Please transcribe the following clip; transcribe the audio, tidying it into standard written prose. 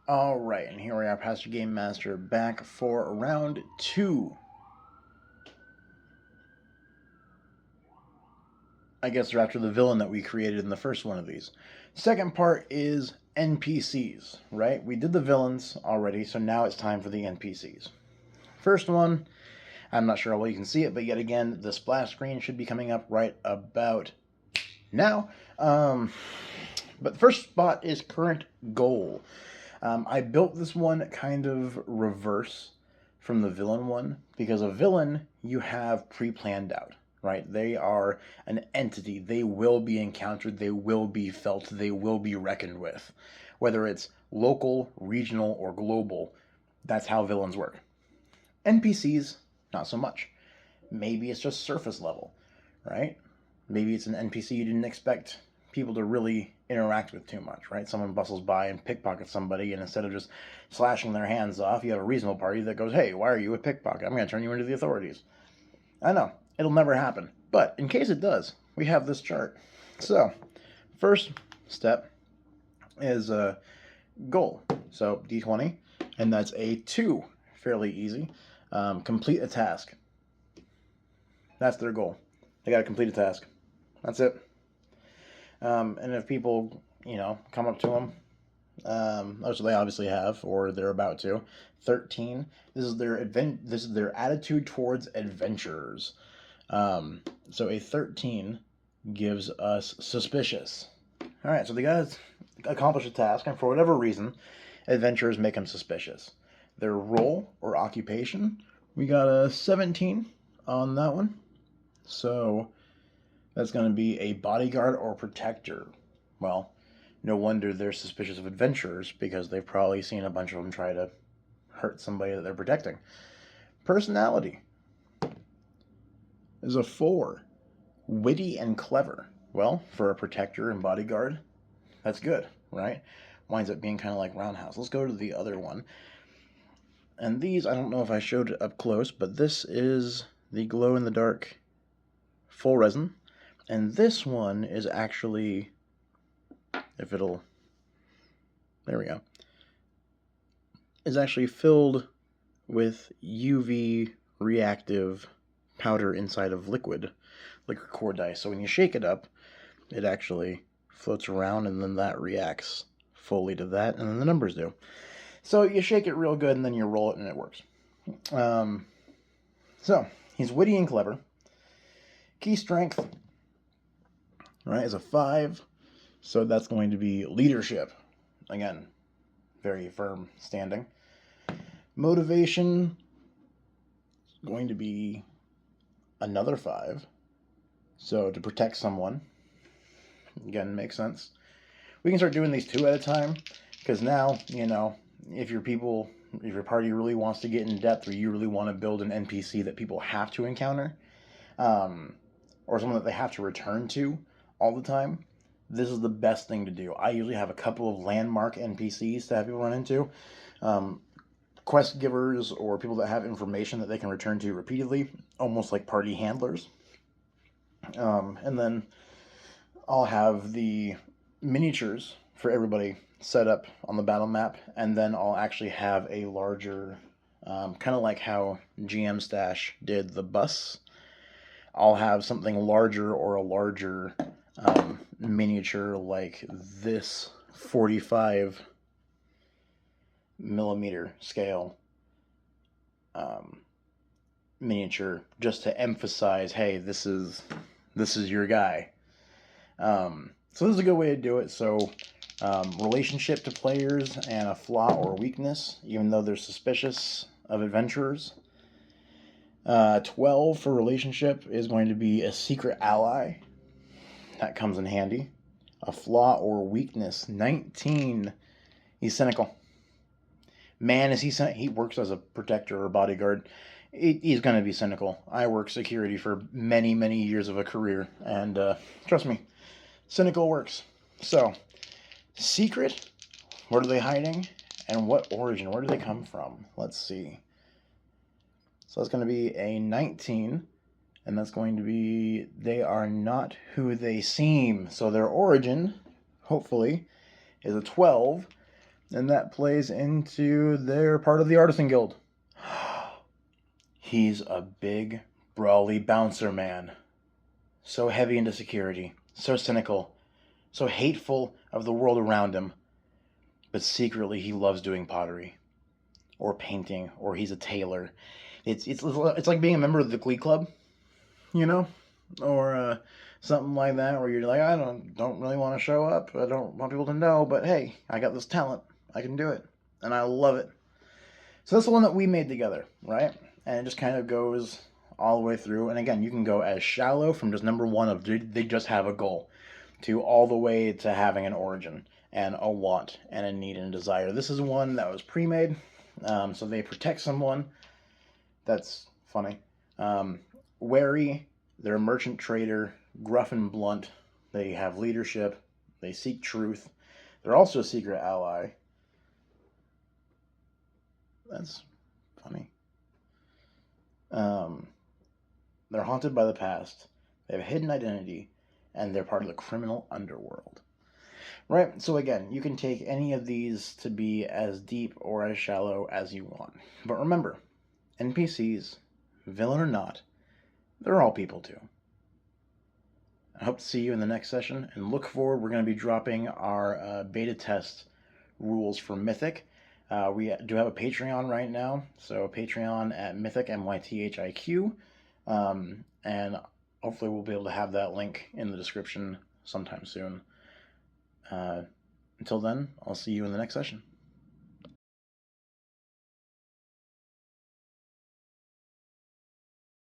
Alright, and here we are, Pastor Game Master, back for round 2. I guess they're after the villain that we created in the first one of these. Second part is NPCs, right? We did the villains already, so now it's time for the NPCs. First one, I'm not sure how well you can see it, but yet again, the splash screen should be coming up right about now. But the first spot is current goal. I built this one kind of reverse from the villain one because a villain you have pre-planned out, right? They are an entity. They will be encountered. They will be felt. They will be reckoned with. Whether it's local, regional, or global, that's how villains work. NPCs, not so much. Maybe it's just surface level, right? Maybe it's an NPC you didn't expect people to really interact with too much, right? Someone bustles by and pickpockets somebody, and instead of just slashing their hands off, you have a reasonable party that goes, hey, why are you a pickpocket? I'm going to turn you into the authorities. I know, it'll never happen. But in case it does, we have this chart. So, first step is a goal. So, D20, and that's a 2. Fairly easy. Complete a task. That's their goal. They got to complete a task. That's it. And if people, come up to them, which they obviously have, or they're about to, 13. This is their attitude towards adventurers. So a 13 gives us suspicious. All right, so they got to accomplish a task, and for whatever reason, adventurers make them suspicious. Their role or occupation, we got a 17 on that one. So that's going to be a bodyguard or protector. Well, no wonder they're suspicious of adventurers because they've probably seen a bunch of them try to hurt somebody that they're protecting. Personality is a 4. Witty and clever. Well, for a protector and bodyguard, that's good, right? Winds up being kind of like Roundhouse. Let's go to the other one. And these, I don't know if I showed it up close, but this is the glow-in-the-dark full resin. And this one is actually, there we go, is actually filled with UV reactive powder inside of liquid core dice. So when you shake it up, it actually floats around and then that reacts fully to that, and then the numbers do. So you shake it real good and then you roll it and it works. So he's witty and clever. Key strength, right, is a 5. So that's going to be leadership. Again, very firm standing. Motivation is going to be another 5. So to protect someone. Again, makes sense. We can start doing these 2 at a time because now, if your party really wants to get in depth, or you really want to build an NPC that people have to encounter, or someone that they have to return to all the time, this is the best thing to do. I usually have a couple of landmark NPCs to have people run into. Quest givers or people that have information that they can return to repeatedly, almost like party handlers. And then I'll have the miniatures for everybody set up on the battle map, and then I'll actually have a larger, kind of like how GM Stash did the bus. I'll have something larger or a larger miniature like this 45 millimeter scale miniature, just to emphasize, hey, this is your guy. So this is a good way to do it. So relationship to players and a flaw or weakness, even though they're suspicious of adventurers. 12 for relationship is going to be a secret ally. That comes in handy. A flaw or weakness. 19. He's cynical. Man, is he cynical? He works as a protector or bodyguard. He's going to be cynical. I worked security for many, many years of a career, and trust me, cynical works. So, secret. What are they hiding? And what origin? Where do they come from? Let's see. So that's going to be a 19. And that's going to be, they are not who they seem. So their origin, hopefully, is a 12. And that plays into their part of the Artisan Guild. He's a big, brawly bouncer man. So heavy into security, so cynical, so hateful of the world around him. But secretly he loves doing pottery. Or painting, or he's a tailor. It's like being a member of the Glee Club, you know? Or something like that, where you're like, I don't really want to show up. I don't want people to know, but hey, I got this talent. I can do it, and I love it. So that's the one that we made together, right? And it just kind of goes all the way through. And again, you can go as shallow from just number one of they just have a goal, to all the way to having an origin and a want and a need and a desire. This is one that was pre-made, so they protect someone. That's funny. Wary, they're a merchant trader, gruff and blunt. They have leadership. They seek truth. They're also a secret ally. That's funny. They're haunted by the past. They have a hidden identity, and they're part of the criminal underworld. Right? So again, you can take any of these to be as deep or as shallow as you want. But remember, NPCs, villain or not, they're all people too. I hope to see you in the next session, and look forward. We're going to be dropping our beta test rules for Mythic. We do have a Patreon right now, so Patreon at Mythic, MythIQ, and hopefully we'll be able to have that link in the description sometime soon. Until then, I'll see you in the next session.